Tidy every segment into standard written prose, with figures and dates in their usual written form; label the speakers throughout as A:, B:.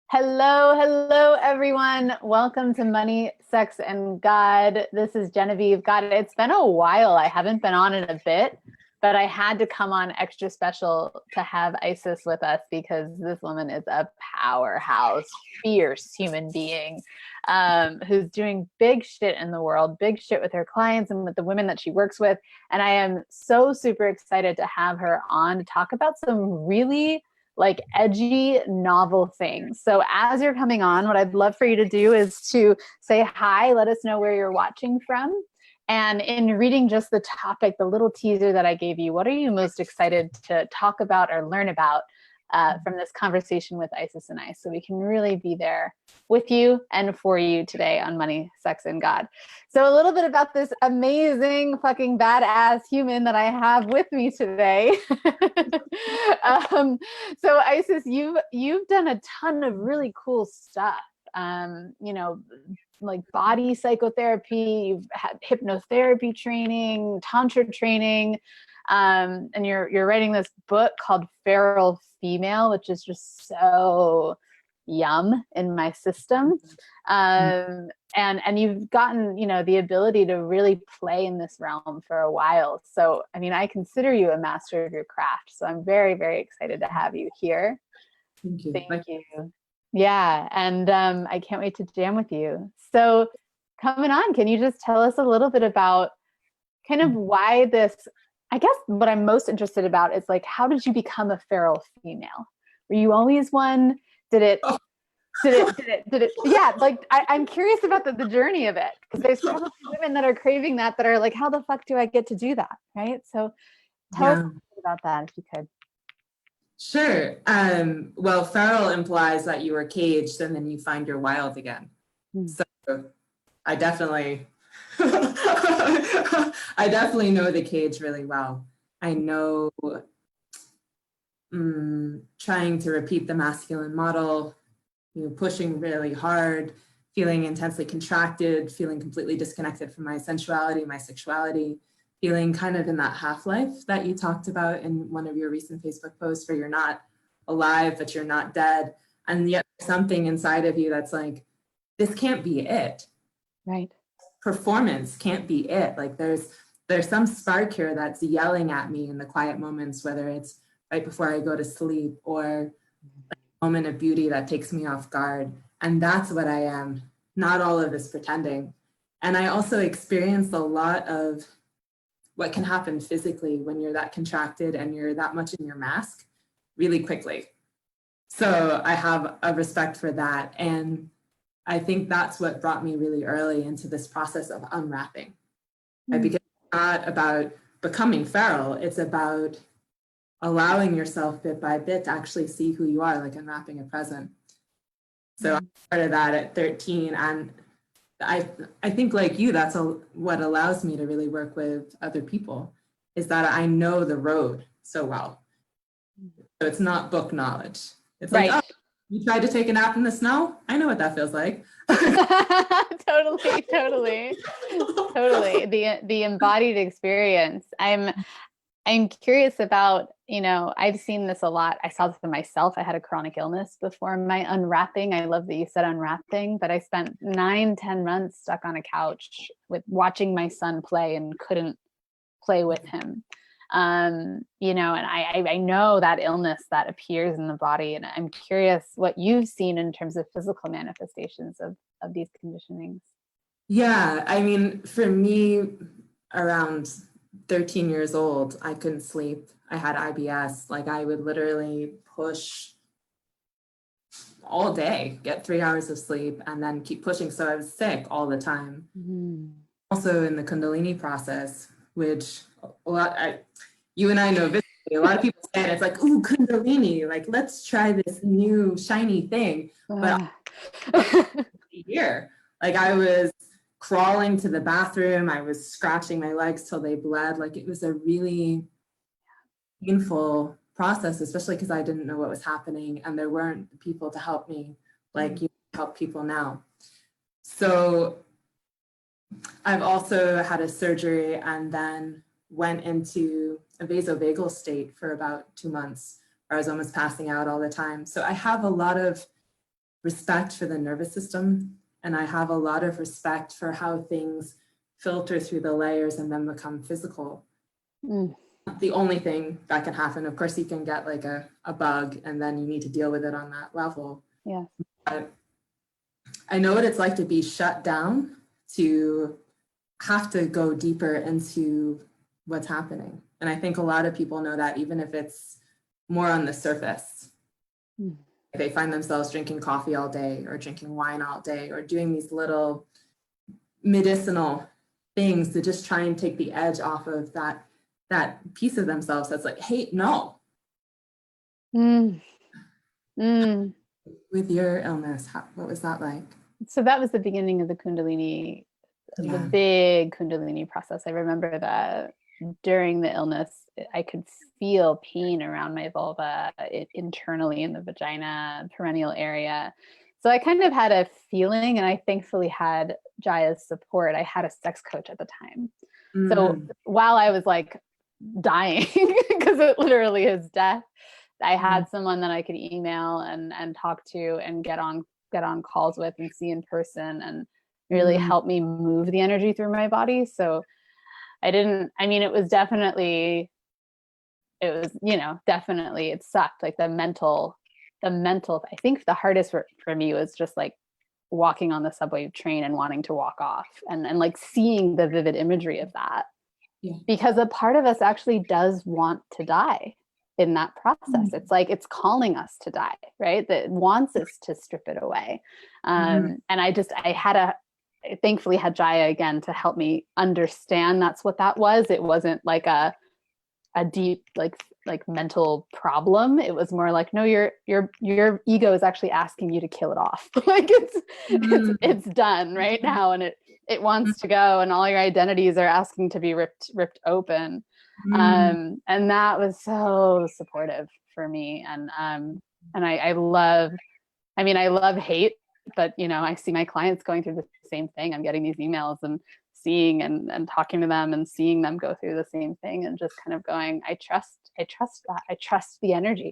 A: Hello, everyone. Welcome to Money, Sex, and God. This is Genevieve. God, it's been a while. I haven't been on in a bit, but I had to come on extra special to have Isis with us because this woman is a powerhouse, fierce human being who's doing big shit in the world, big shit with her clients and with the women that she works with. And I am so super excited to have her on to talk about some really edgy novel things. So as you're coming on, what I'd love for you to do is to say hi, let us know where you're watching from. And in reading just the topic, the little teaser that I gave you, what are you most excited to talk about or learn about from this conversation with Isis and I, so we can really be there with you and for you today on Money, Sex, and God. So a little bit about this amazing fucking badass human that I have with me today. So Isis, you've done a ton of really cool stuff. Like body psychotherapy, you've had hypnotherapy training, tantra training, and you're writing this book called Feral Female, which is just so yum in my system. And you've gotten, the ability to really play in this realm for a while. So, I mean, I consider you a master of your craft. So I'm very, very excited to have you here.
B: Thank you.
A: Thank you. Yeah. And I can't wait to jam with you. So coming on, can you just tell us a little bit about kind of why this, I guess what I'm most interested about is like, how did you become a feral female? Were you always one? Did it, yeah, like I'm curious about the journey of it, because there's probably women that are craving that are like, how the fuck do I get to do that? Right. So tell us a little bit about that if you could.
B: Sure. Well, feral implies that you were caged and then you find your wild again. So I definitely I definitely know the cage really well. I know trying to repeat the masculine model, pushing really hard, feeling intensely contracted, feeling completely disconnected from my sensuality, my sexuality, feeling kind of in that half-life that you talked about in one of your recent Facebook posts, where you're not alive, but you're not dead. And yet something inside of you that's like, this can't be it.
A: Right.
B: Performance can't be it. Like there's some spark here that's yelling at me in the quiet moments, whether it's right before I go to sleep or a moment of beauty that takes me off guard. And that's what I am, not all of this pretending. And I also experienced a lot of what can happen physically when you're that contracted and you're that much in your mask really quickly. So I have a respect for that. And I think that's what brought me really early into this process of unwrapping. Right? Because it's not about becoming feral, it's about allowing yourself bit by bit to actually see who you are, like unwrapping a present. So I started that at 13, and I think like you, that's what allows me to really work with other people, is that I know the road so well. So it's not book knowledge. It's like, oh, you tried to take a nap in the snow? I know what that feels like.
A: Totally. The embodied experience. I'm curious about, I've seen this a lot. I saw this in myself. I had a chronic illness before my unwrapping. I love that you said unwrapping, but I spent 9-10 months stuck on a couch with watching my son play and couldn't play with him. And I know that illness that appears in the body, and I'm curious what you've seen in terms of physical manifestations of these conditionings.
B: Yeah, I mean, for me, around 13 years old, I couldn't sleep. I had IBS. Like I would literally push all day, get 3 hours of sleep, and then keep pushing. So I was sick all the time. Also in the Kundalini process, which you and I know visibly, a lot of people say it, it's like, ooh, Kundalini, like let's try this new shiny thing. But here, like I was crawling to the bathroom, I was scratching my legs till they bled. Like it was a really painful process, especially because I didn't know what was happening and there weren't people to help me like you help people now. So I've also had a surgery and then went into a vasovagal state for about 2 months where I was almost passing out all the time. So I have a lot of respect for the nervous system, and I have a lot of respect for how things filter through the layers and then become physical. The only thing that can happen, of course, you can get like a bug and then you need to deal with it on that level.
A: Yeah.
B: But I know what it's like to be shut down, to have to go deeper into what's happening. And I think a lot of people know that, even if it's more on the surface. They find themselves drinking coffee all day or drinking wine all day or doing these little medicinal things to just try and take the edge off of that piece of themselves that's like, hey, no. With your illness, what was that like?
A: So that was the beginning of the Kundalini, the big Kundalini process. I remember that during the illness, I could feel pain around my vulva, internally in the vagina, perineal area. So I kind of had a feeling, and I thankfully had Jaya's support. I had a sex coach at the time. So while I was like dying, because it literally is death, I had someone that I could email and talk to and get on calls with and see in person, and really help me move the energy through my body. So it was definitely, definitely it sucked. Like the mental, I think the hardest for me was just like walking on the subway train and wanting to walk off and like seeing the vivid imagery of that. Yeah. Because a part of us actually does want to die in that process. It's like, it's calling us to die, right? That wants us to strip it away. And I thankfully had Jaya again to help me understand that's what that was. It wasn't like a deep, like mental problem. It was more like, no, your ego is actually asking you to kill it off. Like it's done right now. And it wants to go, and all your identities are asking to be ripped open. And that was so supportive for me. And I love hate, but I see my clients going through the same thing. I'm getting these emails and seeing and talking to them and seeing them go through the same thing, and just kind of going, I trust that. I trust the energy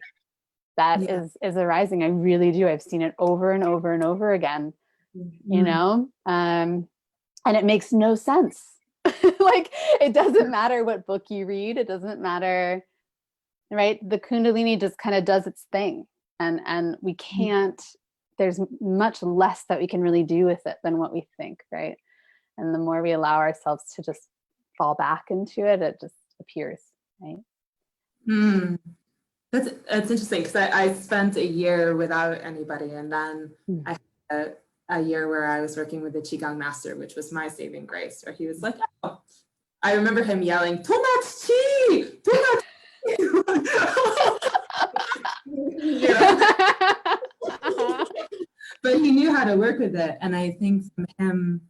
A: that is arising. I really do. I've seen it over and over and over again, and it makes no sense. Like, it doesn't matter what book you read. It doesn't matter, right? The Kundalini just kind of does its thing, and we can't, there's much less that we can really do with it than what we think, right? And the more we allow ourselves to just fall back into it, it just appears, right?
B: That's interesting, because I spent a year without anybody, and then I had a year where I was working with the Qigong master, which was my saving grace, where he was like, oh, I remember him yelling, too much chi, too much but he knew how to work with it. And I think from him,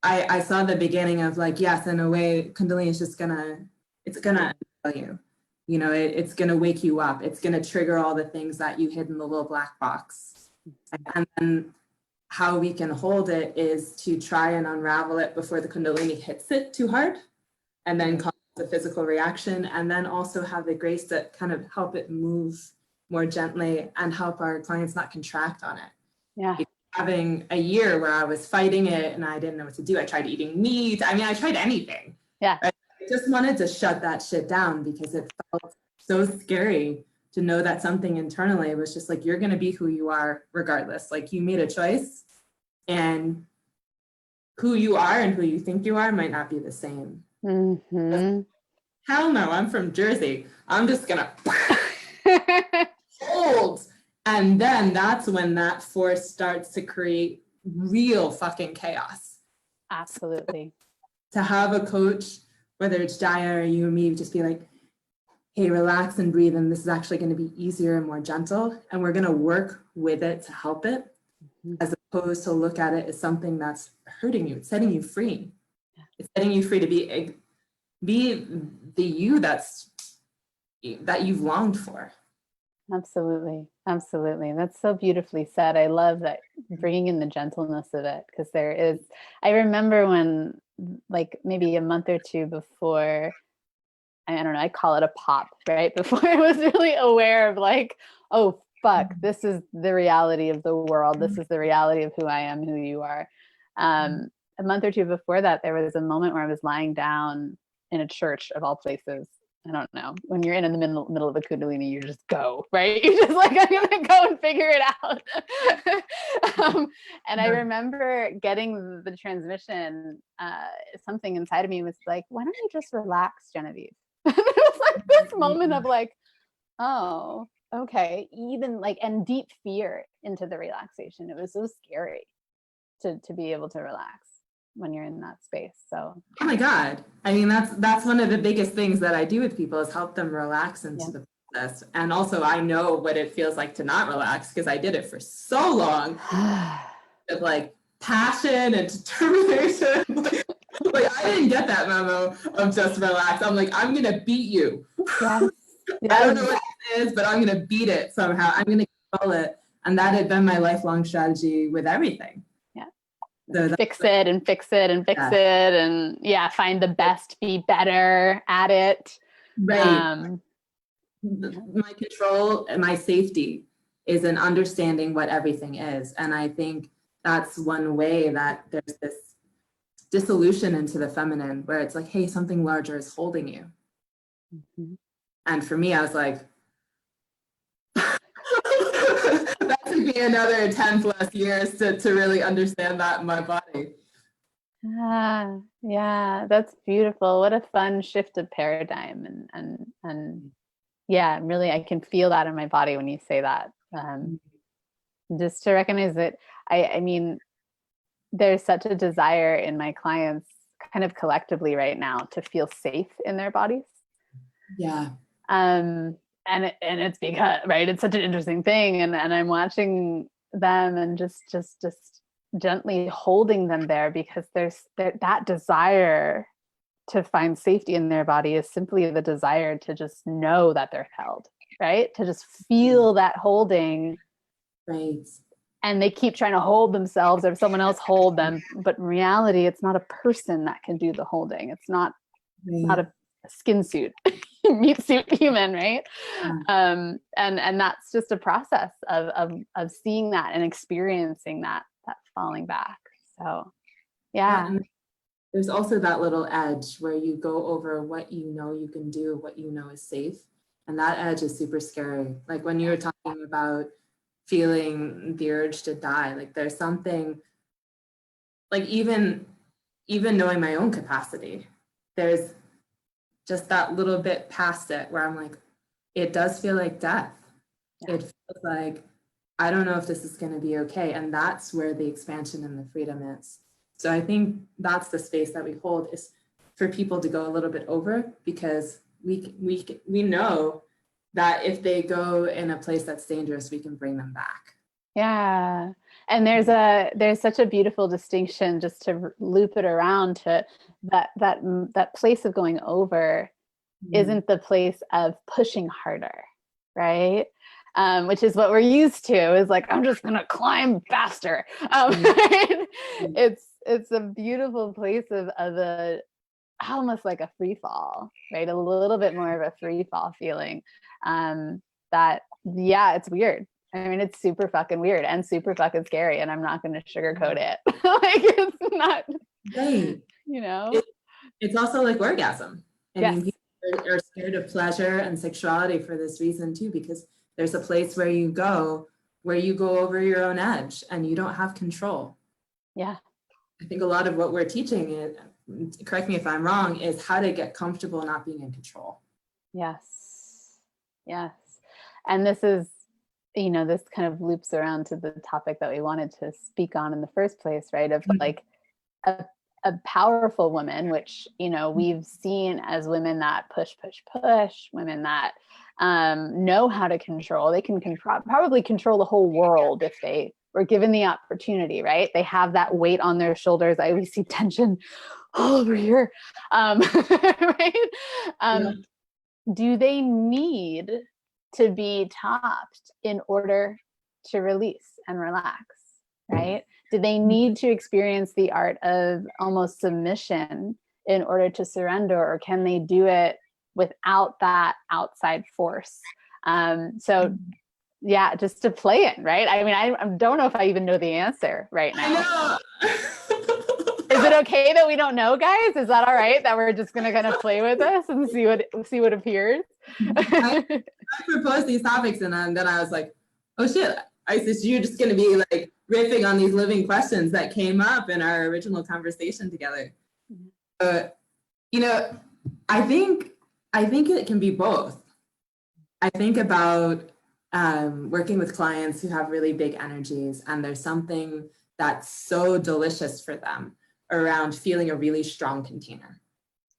B: I saw the beginning of like, yes, in a way, Kundalini is just it's gonna tell you, it's gonna wake you up. It's gonna trigger all the things that you hid in the little black box. And then how we can hold it is to try and unravel it before the Kundalini hits it too hard, and then cause a physical reaction, and then also have the grace to kind of help it move more gently and help our clients not contract on it.
A: Yeah.
B: Having a year where I was fighting it and I didn't know what to do. I tried eating meat. I tried anything.
A: Yeah.
B: Right? I just wanted to shut that shit down, because it felt so scary to know that something internally was just like, you're going to be who you are regardless. Like, you made a choice, and who you are and who you think you are might not be the same. Hell no, I'm from Jersey. I'm just going to hold. And then that's when that force starts to create real fucking chaos.
A: Absolutely.
B: To have a coach, whether it's Jaya or you or me, just be like, hey, relax and breathe, and this is actually going to be easier and more gentle, and we're going to work with it to help it, as opposed to look at it as something that's hurting you. It's setting you free. It's setting you free to be the you that you've longed for.
A: Absolutely. That's so beautifully said. I love that, bringing in the gentleness of it, because I remember when, like, maybe a month or two before, I don't know, I call it a pop, right? Before I was really aware of like, oh, fuck, this is the reality of the world. This is the reality of who I am, who you are. A month or two before that, there was a moment where I was lying down in a church of all places. I don't know. When you're in the middle of a Kundalini, you just go, right? You just like, I'm going to go and figure it out. And I remember getting the transmission. Something inside of me was like, why don't you just relax, Genevieve? It was like this moment of like, oh, okay. Even like, and deep fear into the relaxation. It was so scary to be able to relax when you're in that space. So
B: oh my God. I mean, that's one of the biggest things that I do with people is help them relax into the process. And also I know what it feels like to not relax because I did it for so long with like passion and determination. Like I didn't get that memo of just relax. I'm like, I'm gonna beat you.
A: yes.
B: I don't know what it is, but I'm gonna beat it somehow. I'm gonna control it. And that had been my lifelong strategy with everything.
A: So fix it and fix it and fix it and find the best, be better at it.
B: Right. My control and my safety is in understanding what everything is. And I think that's one way that there's this dissolution into the feminine where it's like, hey, something larger is holding you. Mm-hmm. And for me, I was like, that took me another 10 plus years to really understand that in my body.
A: Yeah, that's beautiful. What a fun shift of paradigm. And yeah, really, I can feel that in my body when you say that. Just to recognize that, I mean, there's such a desire in my clients kind of collectively right now to feel safe in their bodies.
B: Yeah.
A: And it's because, right, it's such an interesting thing. And I'm watching them and just gently holding them there because there's that desire to find safety in their body is simply the desire to just know that they're held, right? To just feel that holding.
B: Right.
A: And they keep trying to hold themselves or someone else hold them. But in reality, it's not a person that can do the holding. It's not a skin suit, meat suit human, right? And that's just a process of seeing that and experiencing that falling back. So yeah.
B: There's also that little edge where you go over what you know you can do, what you know is safe. And that edge is super scary. Like when you were talking about feeling the urge to die, like there's something, like even knowing my own capacity, there's just that little bit past it where I'm like, it does feel like death. Yeah. It feels like, I don't know if this is going to be okay. And that's where the expansion and the freedom is. So I think that's the space that we hold, is for people to go a little bit over, because we know that if they go in a place that's dangerous, we can bring them back.
A: Yeah. And there's such a beautiful distinction, just to loop it around to that place of going over isn't the place of pushing harder, right? Which is what we're used to, is like, I'm just gonna climb faster. Right? It's a beautiful place of a almost like a free fall, right? A little bit more of a free fall feeling. It's weird. I mean, it's super fucking weird and super fucking scary, and I'm not going to sugarcoat it. Like, it's not,
B: right.
A: You know?
B: It's also like orgasm. I mean, people are scared of pleasure and sexuality for this reason too, because there's a place where you go over your own edge and you don't have control.
A: Yeah.
B: I think a lot of what we're teaching, correct me if I'm wrong, is how to get comfortable not being in control.
A: Yes. Yes. And this is, this kind of loops around to the topic that we wanted to speak on in the first place, right? Of like a powerful woman, which, we've seen as women that push, women that know how to control. They can probably control the whole world if they were given the opportunity, right? They have that weight on their shoulders. I always see tension all over here, right? Do they need to be topped in order to release and relax, right? Do they need to experience the art of almost submission in order to surrender, or can they do it without that outside force? So yeah, just to play it, right? I mean, I don't know if I even know the answer right now.
B: I know.
A: Is it okay that we don't know, guys? Is that all right that we're just gonna kind of play with this and see what appears?
B: I proposed these topics and then I was like, oh shit, Isis, you're just gonna be like riffing on these living questions that came up in our original conversation together. You know, I think it can be both. I think about working with clients who have really big energies, and there's something that's so delicious for them around feeling a really strong container,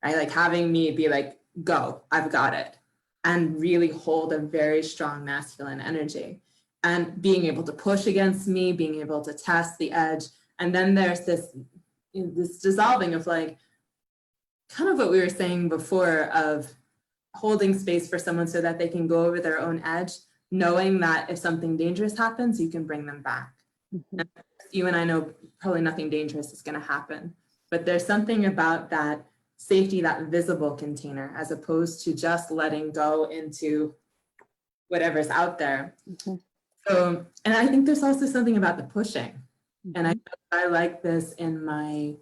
B: right? Like having me be like, go, I've got it, and really hold a very strong masculine energy, and being able to push against me, being able to test the edge. And then there's this dissolving of like, kind of what we were saying before of holding space for someone so that they can go over their own edge, knowing that if something dangerous happens, you can bring them back. Mm-hmm. And you and I know probably nothing dangerous is going to happen, but there's something about that safety, that visible container, as opposed to just letting go into whatever's out there. Mm-hmm. So, and I think there's also something about the pushing. Mm-hmm. And I like this in my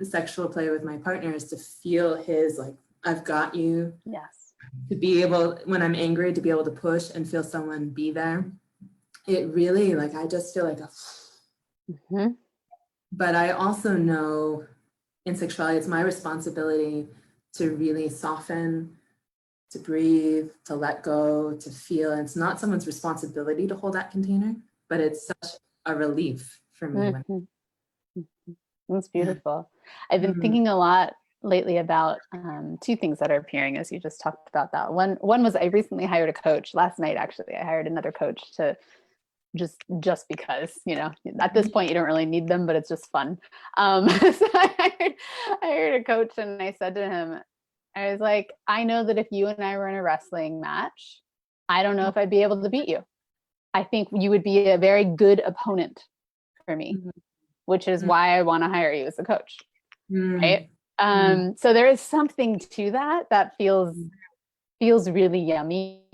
B: sexual play with my partners, to feel his like, I've got you.
A: Yes.
B: To be able, when I'm angry, to be able to push and feel someone be there. It really, like, I just feel like mm-hmm. But I also know in sexuality, it's my responsibility to really soften, to breathe, to let go, to feel. And it's not someone's responsibility to hold that container, but it's such a relief for me.
A: Mm-hmm. That's beautiful. Yeah. I've been thinking a lot lately about two things that are appearing as you just talked about that. One was I recently hired a coach last night. Actually, I hired another coach to just because, you know, at this point you don't really need them, but it's just fun. So I hired a coach, and I said to him, I was like, I know that if you and I were in a wrestling match, I don't know if I'd be able to beat you. I think you would be a very good opponent for me, which is why I want to hire you as a coach. Right. So there is something to that feels really yummy,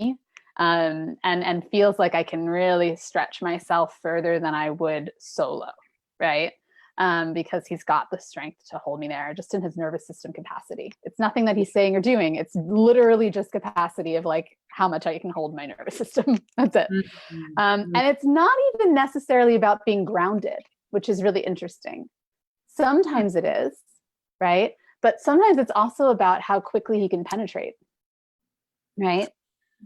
A: and feels like I can really stretch myself further than I would solo, right? Because he's got the strength to hold me there, just in his nervous system capacity. It's nothing that he's saying or doing. It's literally just capacity of like how much I can hold my nervous system. That's it. And it's not even necessarily about being grounded, which is really interesting. Sometimes it is, right? But sometimes it's also about how quickly he can penetrate, right?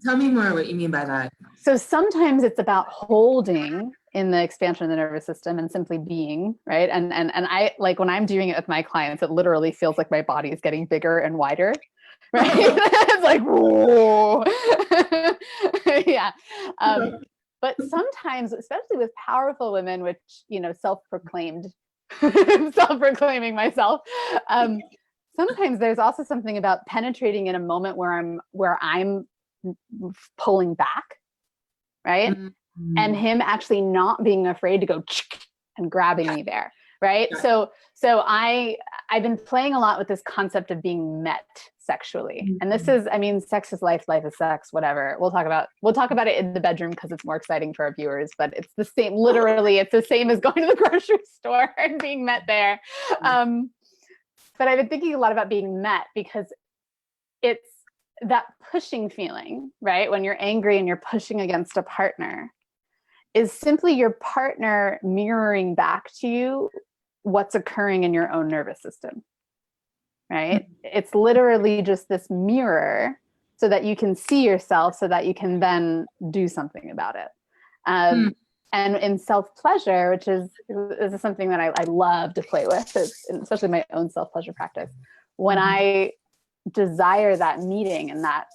B: Tell me more what you mean by that.
A: So sometimes it's about holding in the expansion of the nervous system and simply being, right? And I, like, when I'm doing it with my clients, it literally feels like my body is getting bigger and wider, right? It's like, whoa. Yeah. But sometimes, especially with powerful women, which, you know, self-proclaimed, self-proclaiming myself, sometimes there's also something about penetrating in a moment where I'm pulling back, right? Mm-hmm. And him actually not being afraid to go and grabbing me there, right? Yeah. So I've been playing a lot with this concept of being met sexually. Mm-hmm. And this is, I mean, sex is life, life is sex, whatever. We'll talk about it in the bedroom because it's more exciting for our viewers, but it's the same, literally, it's the same as going to the grocery store and being met there. Mm-hmm. But I've been thinking a lot about being met because it's that pushing feeling, right? When you're angry and you're pushing against a partner, is simply your partner mirroring back to you what's occurring in your own nervous system, right? Mm-hmm. It's literally just this mirror so that you can see yourself, so that you can then do something about it. And in self-pleasure, which is something that I love to play with, especially my own self-pleasure practice, when I desire that meeting and that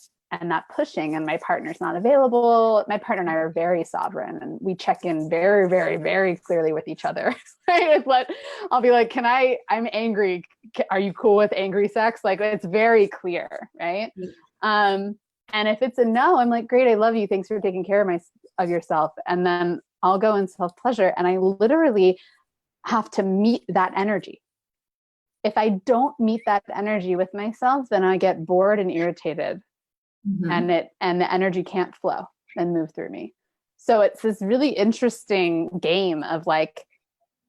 A: pushing, and my partner's not available, my partner and I are very sovereign, and we check in very, very, very clearly with each other, right? I'll be like, I'm angry. Are you cool with angry sex? Like, it's very clear, right? And if it's a no, I'm like, great, I love you. Thanks for taking care of yourself. And then I'll go in self-pleasure, and I literally have to meet that energy. If I don't meet that energy with myself, then I get bored and irritated, mm-hmm. and the energy can't flow. and move through me. So it's this really interesting game of like,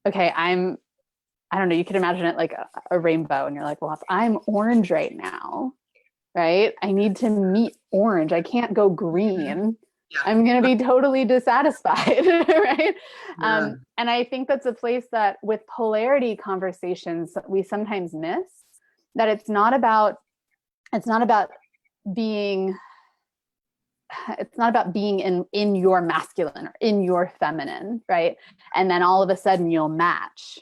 A: okay, I don't know, you could imagine it like a rainbow, and you're like, well, if I'm orange right now, right, I need to meet orange. I can't go green.
B: Yeah.
A: I'm going to be totally dissatisfied, right?
B: Yeah.
A: And I think that's a place that with polarity conversations we sometimes miss, that it's not about being in your masculine or in your feminine, right? And then all of a sudden you'll match,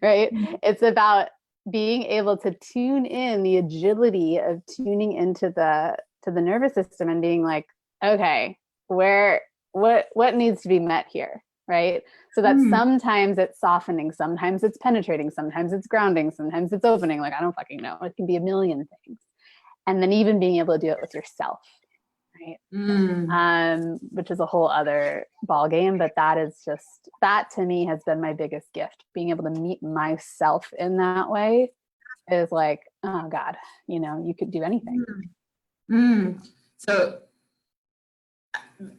A: right? It's about being able to tune in, the agility of tuning into the nervous system and being like, okay, what needs to be met here, right? So that sometimes it's softening, sometimes it's penetrating, sometimes it's grounding, sometimes it's opening. Like, I don't fucking know. It can be a million things. And then even being able to do it with yourself, right? Which is a whole other ball game, but that to me has been my biggest gift. Being able to meet myself in that way is like, oh God, you could do anything.
B: So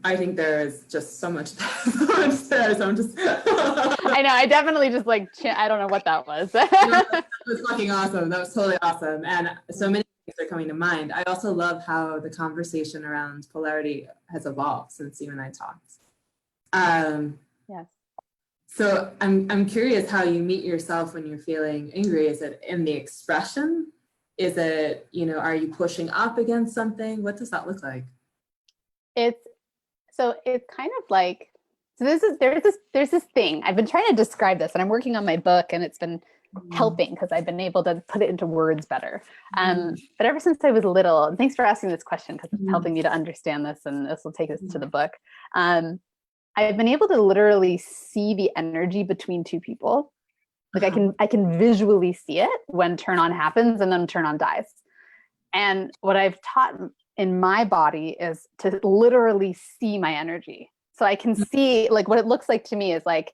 B: I think there is just so much there. So I'm just
A: I know, I definitely just like, I don't know what that was.
B: That was fucking awesome. That was totally awesome. And so many things are coming to mind. I also love how the conversation around polarity has evolved since you and I talked.
A: Yes.
B: So I'm curious how you meet yourself when you're feeling angry. Is it in the expression? Is it, are you pushing up against something? What does that look like?
A: It's kind of like, so there's this thing. I've been trying to describe this, and I'm working on my book, and it's been helping because I've been able to put it into words better. But ever since I was little, and thanks for asking this question because it's helping me to understand this, and this will take us to the book. I've been able to literally see the energy between two people. Like I can visually see it when turn on happens and then turn on dies. And what I've taught in my body is to literally see my energy. So I can see, like, what it looks like to me is like,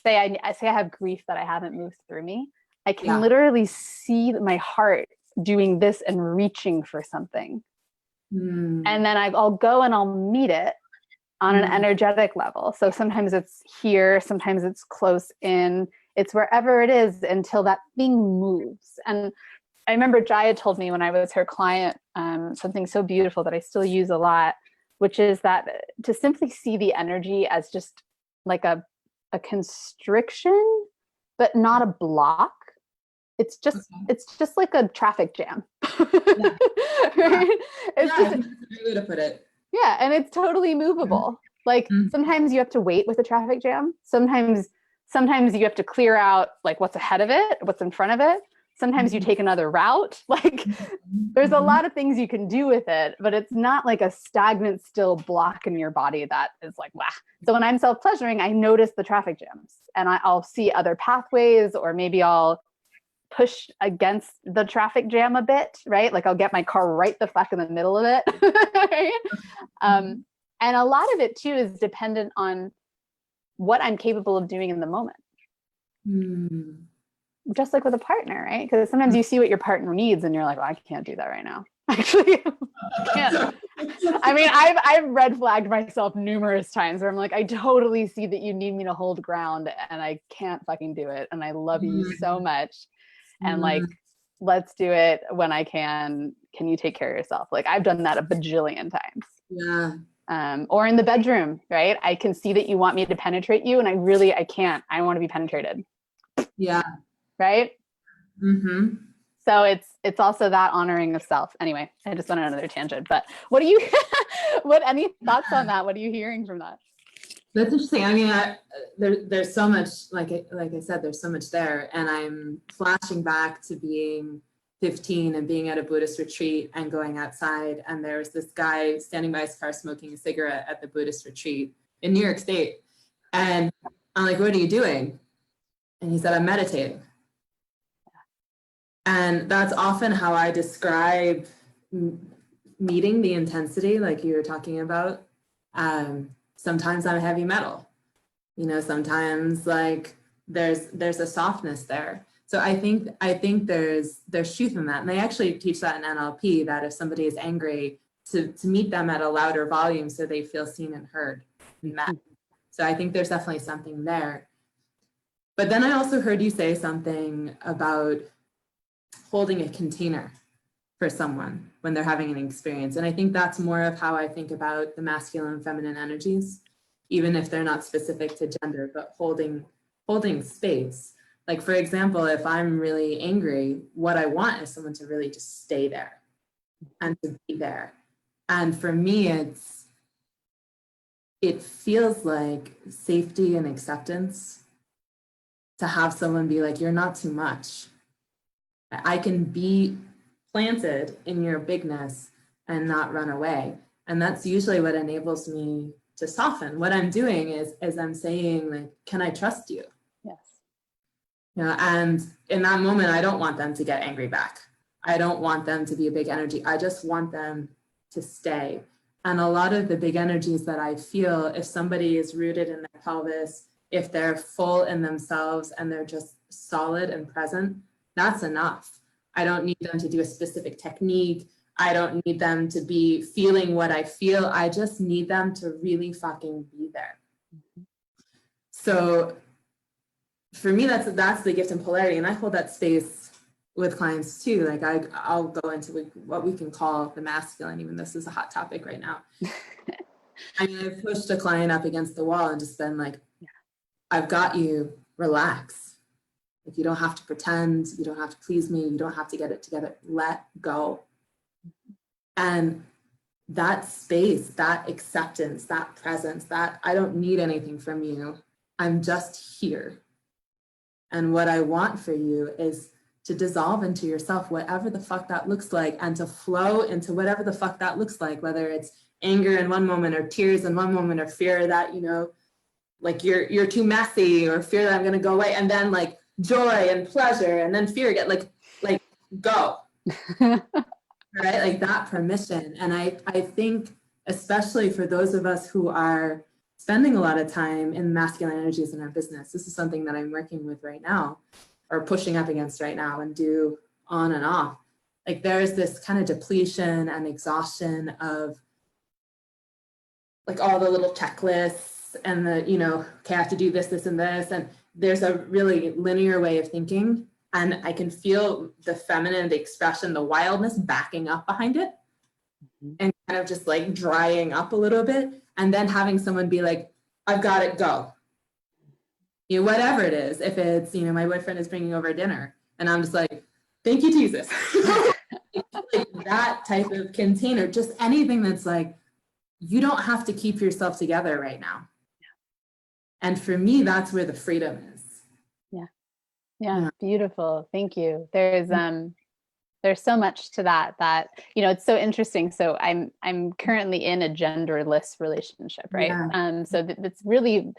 A: say I have grief that I haven't moved through me. I can literally see my heart doing this and reaching for something. And then I'll go and I'll meet it on an energetic level. So sometimes it's here, sometimes it's close in, it's wherever it is until that thing moves. And I remember Jaya told me when I was her client, something so beautiful that I still use a lot, which is that to simply see the energy as just like a constriction, but not a block. It's just like a traffic jam.
B: Yeah.
A: Right?
B: I think that's a great way to put it.
A: Yeah, and it's totally movable. Like sometimes you have to wait with a traffic jam. Sometimes you have to clear out like what's ahead of it, what's in front of it. Sometimes you take another route. Like there's a lot of things you can do with it, but it's not like a stagnant, still block in your body that is like, wow. So when I'm self-pleasuring, I notice the traffic jams and I'll see other pathways, or maybe I'll push against the traffic jam a bit, right? Like I'll get my car right the fuck in the middle of it. Right? And a lot of it too is dependent on what I'm capable of doing in the moment. Just like with a partner, right? Because sometimes you see what your partner needs and you're like, well, I can't do that right now. Actually, I can't. I mean, I've red flagged myself numerous times where I'm like, I totally see that you need me to hold ground and I can't fucking do it. And I love you so much. And like, let's do it when I can. Can you take care of yourself? Like I've done that a bajillion times.
B: Yeah.
A: Or in the bedroom, right? I can see that you want me to penetrate you and I can't. I want to be penetrated.
B: Yeah.
A: Right? So it's also that honoring of self. Anyway, I just went on another tangent, but any thoughts on that? What are you hearing from that?
B: That's interesting. I mean, there's so much, like I said, there's so much there. And I'm flashing back to being 15 and being at a Buddhist retreat and going outside. And there was this guy standing by his car smoking a cigarette at the Buddhist retreat in New York State. And I'm like, what are you doing? And he said, I'm meditating. And that's often how I describe meeting the intensity, like you were talking about. Sometimes I'm heavy metal, sometimes like there's a softness there. So I think there's truth in that. And they actually teach that in NLP, that if somebody is angry, to meet them at a louder volume so they feel seen and heard and met. So I think there's definitely something there. But then I also heard you say something about holding a container for someone when they're having an experience. And I think that's more of how I think about the masculine and feminine energies, even if they're not specific to gender, but holding space. Like, for example, if I'm really angry, what I want is someone to really just stay there and to be there. And for me, it feels like safety and acceptance to have someone be like, you're not too much. I can be planted in your bigness and not run away. And that's usually what enables me to soften. What I'm doing is I'm saying, like, can I trust you?
A: Yes.
B: You know, and in that moment, I don't want them to get angry back. I don't want them to be a big energy. I just want them to stay. And a lot of the big energies that I feel, if somebody is rooted in their pelvis, if they're full in themselves and they're just solid and present, that's enough. I don't need them to do a specific technique. I don't need them to be feeling what I feel. I just need them to really fucking be there. So for me, that's the gift in polarity. And I hold that space with clients too. Like I'll go into what we can call the masculine, even this is a hot topic right now. I mean, I've pushed a client up against the wall and just been like, I've got you, relax. Like, you don't have to pretend, you don't have to please me, you don't have to get it together, let go. And that space, that acceptance, that presence, that I don't need anything from you, I'm just here. And what I want for you is to dissolve into yourself, whatever the fuck that looks like, and to flow into whatever the fuck that looks like, whether it's anger in one moment or tears in one moment or fear that, you know, like you're too messy, or fear that I'm gonna go away, and then like joy and pleasure, and then fear again, like go. Right? Like that permission. And I think, especially for those of us who are spending a lot of time in masculine energies in our business, this is something that I'm working with right now, or pushing up against right now, and do on and off. Like there's this kind of depletion and exhaustion of like all the little checklists and the, you know, okay, I have to do this, this, and this. And there's a really linear way of thinking. And I can feel the feminine, the expression, the wildness backing up behind it, and kind of just like drying up a little bit. And then having someone be like, I've got it, go. You know, whatever it is. If it's, you know, my boyfriend is bringing over dinner and I'm just like, thank you, Jesus. Like that type of container, just anything that's like, you don't have to keep yourself together right now. And for me, that's where the freedom is.
A: Yeah. Beautiful. Thank you. There's so much to that, you know, it's so interesting. So I'm currently in a genderless relationship, right? Yeah. So it's really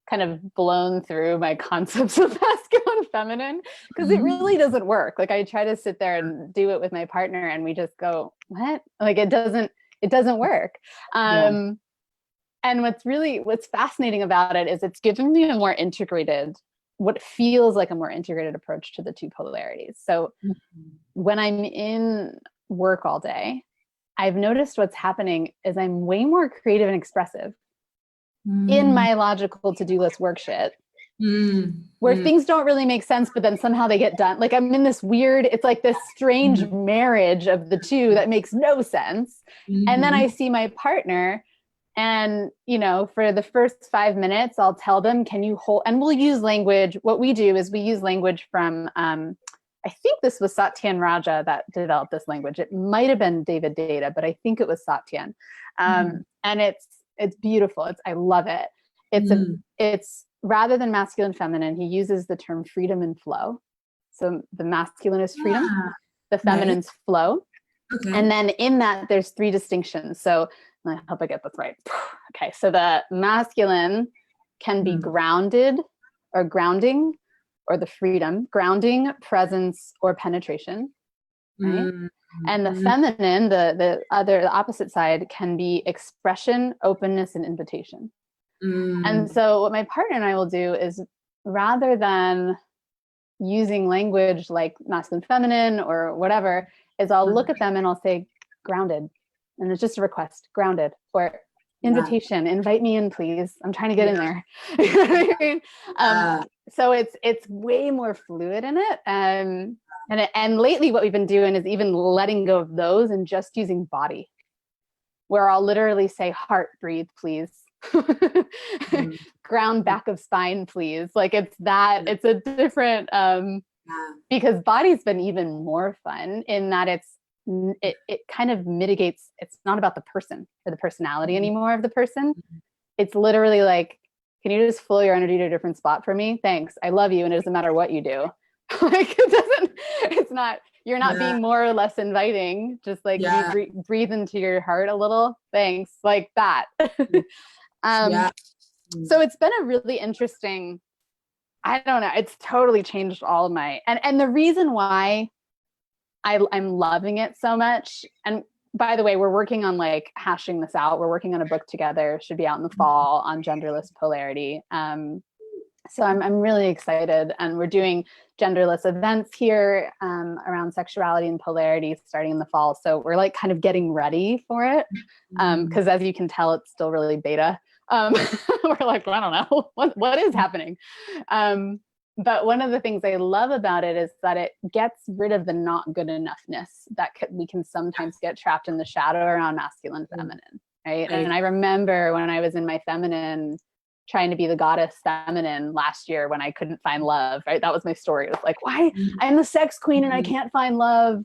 A: kind of blown through my concepts of masculine and feminine, because it really doesn't work. Like I try to sit there and do it with my partner and we just go, what? Like it doesn't work. And what's fascinating about it is it's given me a more integrated, what feels like a more integrated approach to the two polarities. So when I'm in work all day, I've noticed what's happening is I'm way more creative and expressive in my logical to-do list work shit, where things don't really make sense, but then somehow they get done. Like I'm in this weird, it's like this strange marriage of the two that makes no sense. And then I see my partner, and, you know, for the first 5 minutes, I'll tell them, can you hold, and we'll use language. What we do is we use language from, I think this was Satyan Raja that developed this language. It might've been David Data, but I think it was Satyan. And it's beautiful. I love it. It's rather than masculine, feminine, he uses the term freedom and flow. So the masculine is freedom, the feminine's flow. Okay. And then in that, there's 3 distinctions. So I hope I get this right. Okay. So the masculine can be grounded or grounding, or the freedom, grounding, presence, or penetration. Right. And the feminine, the opposite side, can be expression, openness, and invitation. And so what my partner and I will do is, rather than using language like masculine, feminine, or whatever, is I'll look at them and I'll say, grounded. And it's just a request, grounded, or invitation, invite me in, please. I'm trying to get in there. You know what I mean? So it's way more fluid in it. And lately what we've been doing is even letting go of those and just using body, where I'll literally say, heart, breathe, please. Ground, back of spine, please. Like it's a different, because body's been even more fun in that it kind of mitigates. It's not about the person or the personality anymore of the person. It's literally like, can you just flow your energy to a different spot for me? Thanks. I love you. And it doesn't matter what you do. Like you're not being more or less inviting. Just like breathe into your heart a little. Thanks. Like that. So it's been a really interesting, I don't know, it's totally changed all of my, and the reason why I'm loving it so much. And by the way, we're working on like hashing this out. We're working on a book together, should be out in the fall, on genderless polarity. So I'm really excited, and we're doing genderless events here around sexuality and polarity starting in the fall. So we're like kind of getting ready for it. Cause as you can tell, it's still really beta. We're like, I don't know what is happening. But one of the things I love about it is that it gets rid of the not good enoughness that we can sometimes get trapped in the shadow around masculine, feminine, right? And I remember when I was in my feminine, trying to be the goddess feminine last year when I couldn't find love, right? That was my story. It was like, why? I'm the sex queen and I can't find love.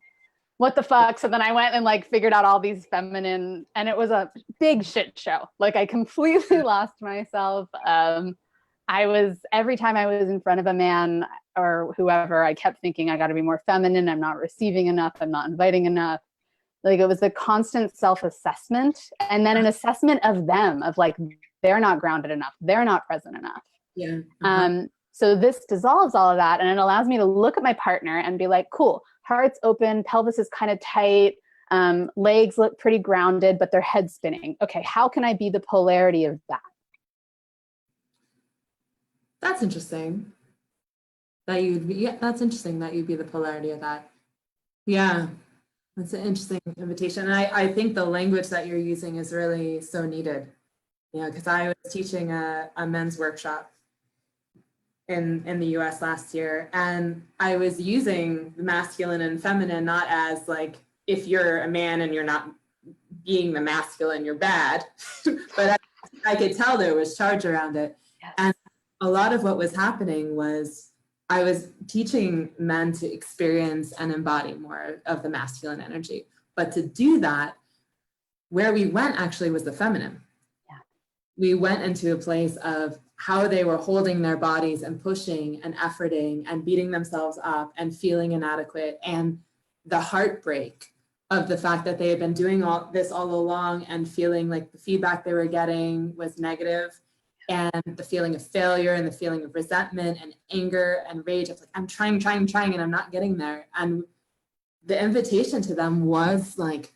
A: What the fuck? So then I went and like figured out all these feminine, and it was a big shit show. Like I completely lost myself. Every time I was in front of a man or whoever, I kept thinking I got to be more feminine. I'm not receiving enough. I'm not inviting enough. Like it was a constant self-assessment, and then an assessment of them, of like, they're not grounded enough. They're not present enough. So this dissolves all of that. And it allows me to look at my partner and be like, cool, heart's open, pelvis is kind of tight, legs look pretty grounded, but their head's spinning. Okay, how can I be the polarity of that?
B: That's interesting. That's interesting that you'd be the polarity of that. Yeah, that's an interesting invitation. And I think the language that you're using is really so needed. Because I was teaching a men's workshop in the US last year, and I was using the masculine and feminine not as like, if you're a man and you're not being the masculine, you're bad, but I could tell there was charge around it. Yes. And a lot of what was happening was I was teaching men to experience and embody more of the masculine energy. But to do that, where we went actually was the feminine. Yeah. We went into a place of how they were holding their bodies and pushing and efforting and beating themselves up and feeling inadequate, and the heartbreak of the fact that they had been doing all this all along and feeling like the feedback they were getting was negative, and the feeling of failure and the feeling of resentment and anger and rage. It's like, I'm trying, and I'm not getting there. And the invitation to them was like,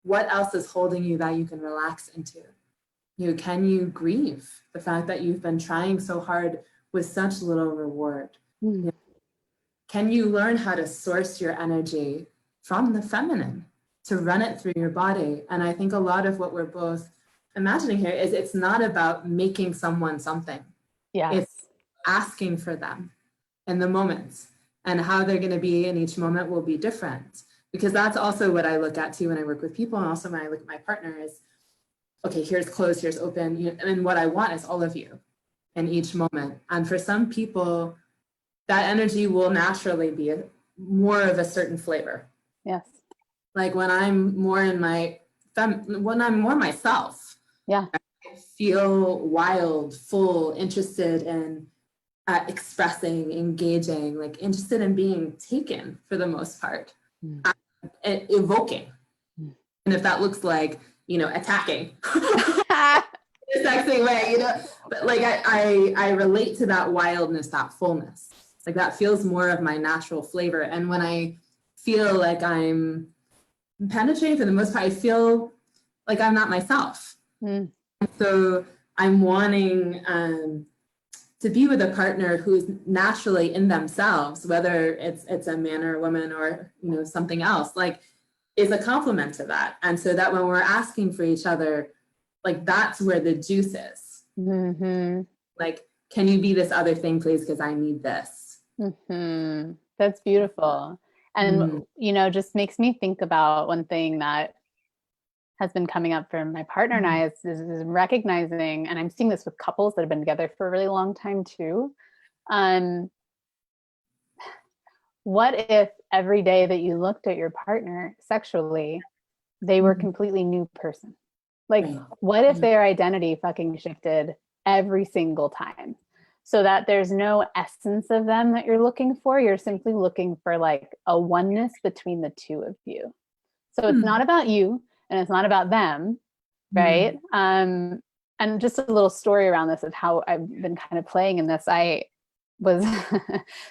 B: what else is holding you that you can relax into? Can you grieve the fact that you've been trying so hard with such little reward? Can you learn how to source your energy from the feminine to run it through your body? And I think a lot of what we're both imagining here is it's not about making someone something.
A: Yes.
B: It's asking for them in the moments, and how they're going to be in each moment will be different. Because that's also what I look at too when I work with people, and also when I look at my partner is, okay, here's closed, here's open. And what I want is all of you in each moment. And for some people, that energy will naturally be more of a certain flavor.
A: Yes.
B: Like when I'm more in when I'm more myself.
A: Yeah.
B: I feel wild, full, interested in expressing, engaging, like interested in being taken for the most part, evoking. And if that looks like, attacking in a sexy way, but like I relate to that wildness, that fullness, like that feels more of my natural flavor. And when I feel like I'm penetrating, for the most part, I feel like I'm not myself. So I'm wanting to be with a partner who's naturally in themselves, whether it's a man or a woman or something else. Like is a complement to that. And so that when we're asking for each other, like that's where the juice is.
A: Mm-hmm.
B: Like, can you be this other thing, please? Because I need this.
A: Mm-hmm. That's beautiful. And, you know, just makes me think about one thing that has been coming up for my partner and I is recognizing, and I'm seeing this with couples that have been together for a really long time too. What if every day that you looked at your partner sexually, they were a completely new person? Like, what if their identity fucking shifted every single time? So that there's no essence of them that you're looking for. You're simply looking for like a oneness between the two of you. So it's not about you and it's not about them, right? And just a little story around this of how I've been kind of playing in this. I was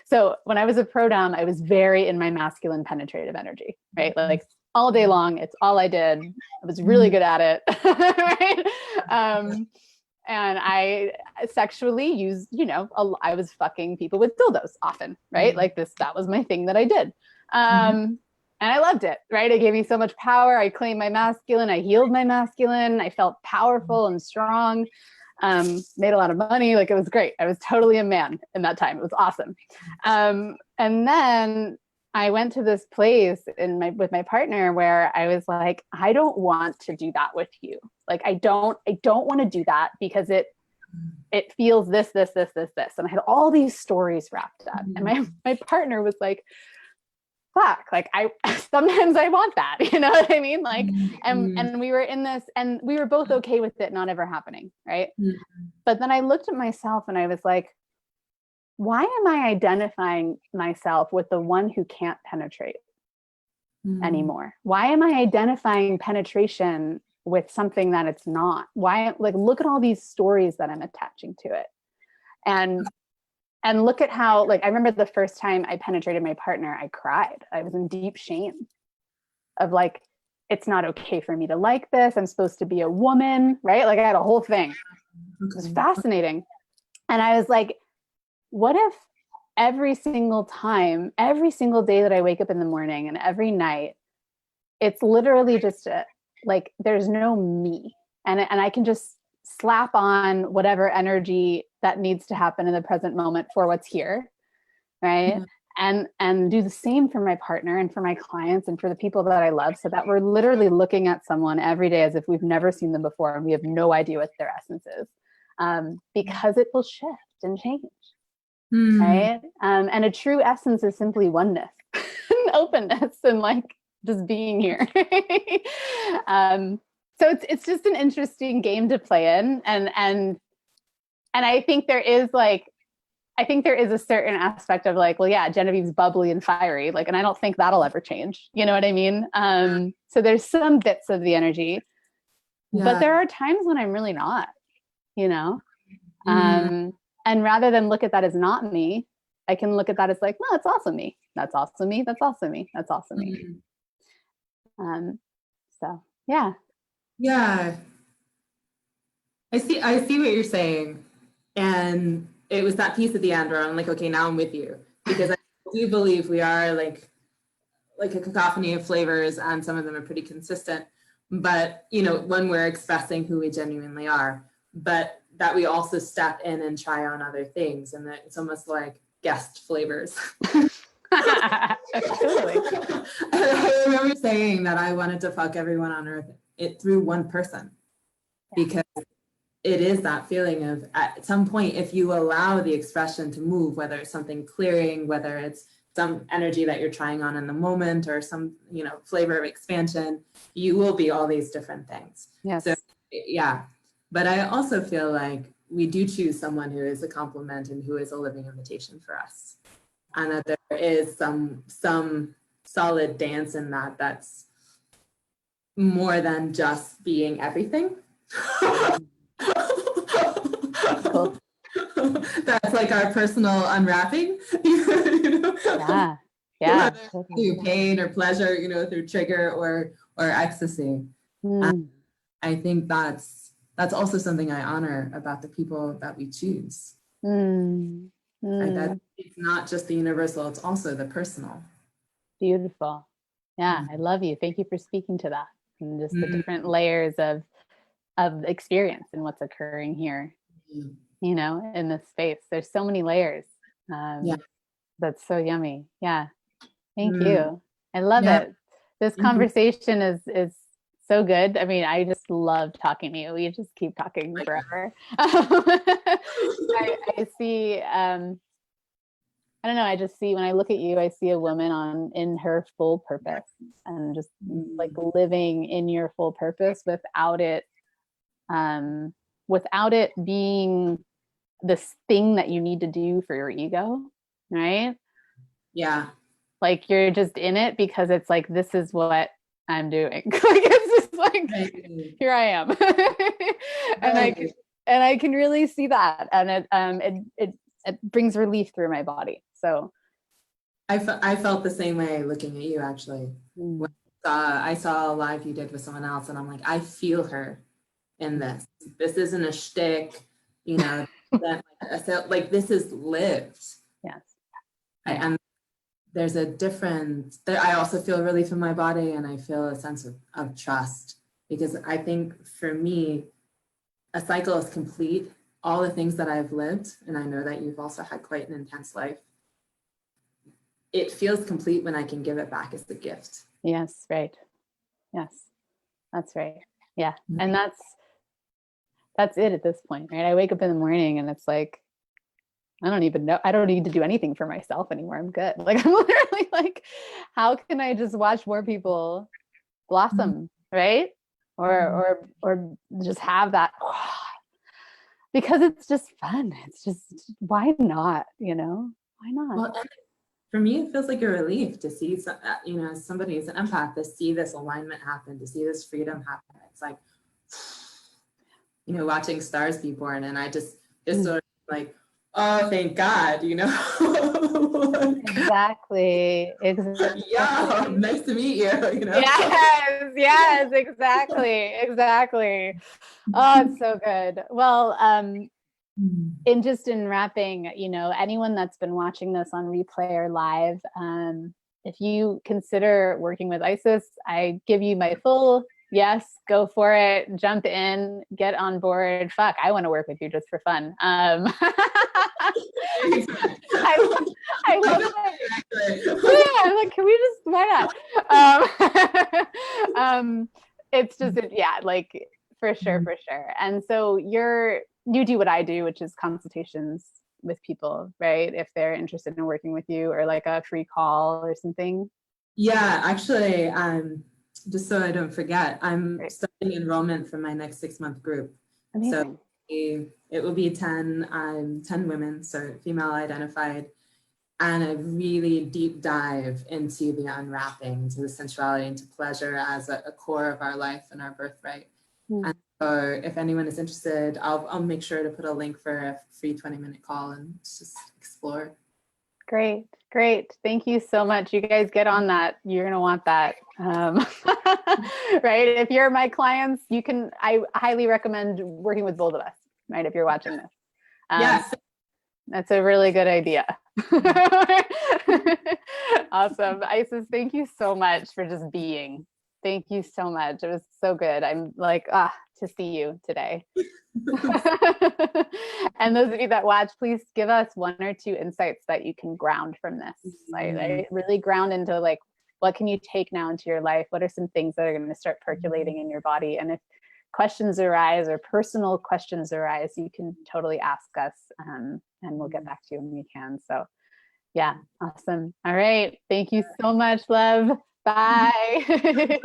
A: so when I was a pro dom, I was very in my masculine penetrative energy, right? Like all day long, it's all I did. I was really good at it, right? And I sexually used, you know, I was fucking people with dildos often, right? Like that was my thing that I did. And I loved it, right? It gave me so much power. I claimed my masculine. I healed my masculine. I felt powerful and strong. Made a lot of money. Like it was great. I was totally a man in that time. It was awesome. And then I went to this place with my partner where I was like, I don't want to do that with you. Like, I don't want to do that because it feels this. And I had all these stories wrapped up. And my partner was like, fuck, like sometimes I want that, you know what I mean? Like, and we were in this and we were both okay with it not ever happening. Right. But then I looked at myself and I was like, why am I identifying myself with the one who can't penetrate anymore? Why am I identifying penetration with something that it's not? Why, like, look at all these stories that I'm attaching to it. And look at how, like, I remember the first time I penetrated my partner, I cried. I was in deep shame of like, it's not okay for me to like this. I'm supposed to be a woman, right? Like I had a whole thing. It was fascinating. And I was like, what if every single time, every single day that I wake up in the morning and every night, it's literally just like, there's no me. And I can just slap on whatever energy that needs to happen in the present moment for what's here. Right. And do the same for my partner and for my clients and for the people that I love, so that we're literally looking at someone every day as if we've never seen them before and we have no idea what their essence is, because it will shift and change. Right. And a true essence is simply oneness and openness and like just being here. So it's just an interesting game to play in. And I think there is a certain aspect of like, well, yeah, Genevieve's bubbly and fiery, like, and I don't think that'll ever change. You know what I mean? So there's some bits of the energy, but there are times when I'm really not, you know? And rather than look at that as not me, I can look at that as like, no, it's also me. That's also me. That's also me. That's also me. So yeah.
B: Yeah. I see what you're saying. And it was that piece at the end where I'm like, okay, now I'm with you. Because I do believe we are like a cacophony of flavors, and some of them are pretty consistent. But, you know, when we're expressing who we genuinely are, but that we also step in and try on other things. And that it's almost like guest flavors.
A: Totally.
B: I remember saying that I wanted to fuck everyone on earth through one person, because it is that feeling of, at some point, if you allow the expression to move, whether it's something clearing, whether it's some energy that you're trying on in the moment, or some, you know, flavor of expansion, you will be all these different things.
A: Yes.
B: So yeah, but I also feel like we do choose someone who is a complement and who is a living invitation for us, and that there is some solid dance in that that's more than just being everything.
A: Cool.
B: That's like our personal unwrapping. You know?
A: Yeah.
B: Through pain or pleasure, you know, through trigger or ecstasy. I think that's also something I honor about the people that we choose. Right? That it's not just the universal, it's also the personal.
A: Beautiful. Yeah, I love you. Thank you for speaking to that and just the different layers of experience and what's occurring here, you know, in this space. There's so many layers.
B: Yeah.
A: That's so yummy. Yeah. Thank
B: Mm.
A: you. I love
B: Yeah.
A: it. This conversation is so good. I mean, I just love talking to you. We just keep talking forever. I see I don't know, I just see when I look at you, I see a woman on in her full purpose and just like living in your full purpose without it being this thing that you need to do for your ego, right?
B: Yeah.
A: Like you're just in it because it's like this is what I'm doing. Like it's just like here I am. And I can really see that, and it brings relief through my body. So
B: I felt the same way looking at you, actually. When I saw a live you did with someone else, and I'm like, I feel her in this. This isn't a shtick, you know, like this is lived.
A: yes.
B: And there's a difference. I also feel relief in my body, and I feel a sense of trust, because I think for me, a cycle is complete. All the things that I've lived, and I know that you've also had quite an intense life, it feels complete when I can give it back as a gift.
A: Yes, right. Yes, that's right. Yeah. And that's it at this point, right? I wake up in the morning and it's like, I don't even know. I don't need to do anything for myself anymore. I'm good. Like I'm literally like, how can I just watch more people blossom, right? Or just have that because it's just fun. It's just why not, you know? Why not?
B: Well, for me, it feels like a relief to see, you know, as somebody who's an empath, to see this alignment happen, to see this freedom happen. It's like, you know, watching stars be born, and I just sort of like, oh, thank God, you know.
A: Exactly.
B: Yeah, nice to meet you, you know.
A: Yes, exactly. Oh, it's so good. Well, in wrapping, you know, anyone that's been watching this on replay or live, if you consider working with Isis, I give you my full yes, go for it, jump in, get on board. Fuck, I want to work with you just for fun. I love it. Yeah, like, can we just, why not? It's just, yeah, like for sure. And so you do what I do, which is consultations with people, right? If they're interested in working with you, or like a free call or something.
B: Yeah, actually, just so I don't forget, I'm starting enrollment for my next 6-month group.
A: Amazing.
B: So it will be 10 women, so female identified, and a really deep dive into the unwrapping, into the sensuality, into pleasure as a core of our life and our birthright. And so if anyone is interested, I'll make sure to put a link for a free 20-minute call and just explore.
A: Great. Thank you so much. You guys get on that. You're going to want that. Right. If you're my clients, I highly recommend working with both of us, right? If you're watching this.
B: Yes.
A: That's a really good idea. Awesome. Isis, thank you so much for just being. Thank you so much. It was so good. I'm like, to see you today. And those of you that watch, please give us 1 or 2 insights that you can ground from this. Right? Really ground into like, what can you take now into your life? What are some things that are going to start percolating in your body? And if questions arise or personal questions arise, you can totally ask us, and we'll get back to you when we can. So yeah, awesome. All right. Thank you so much, love. Bye.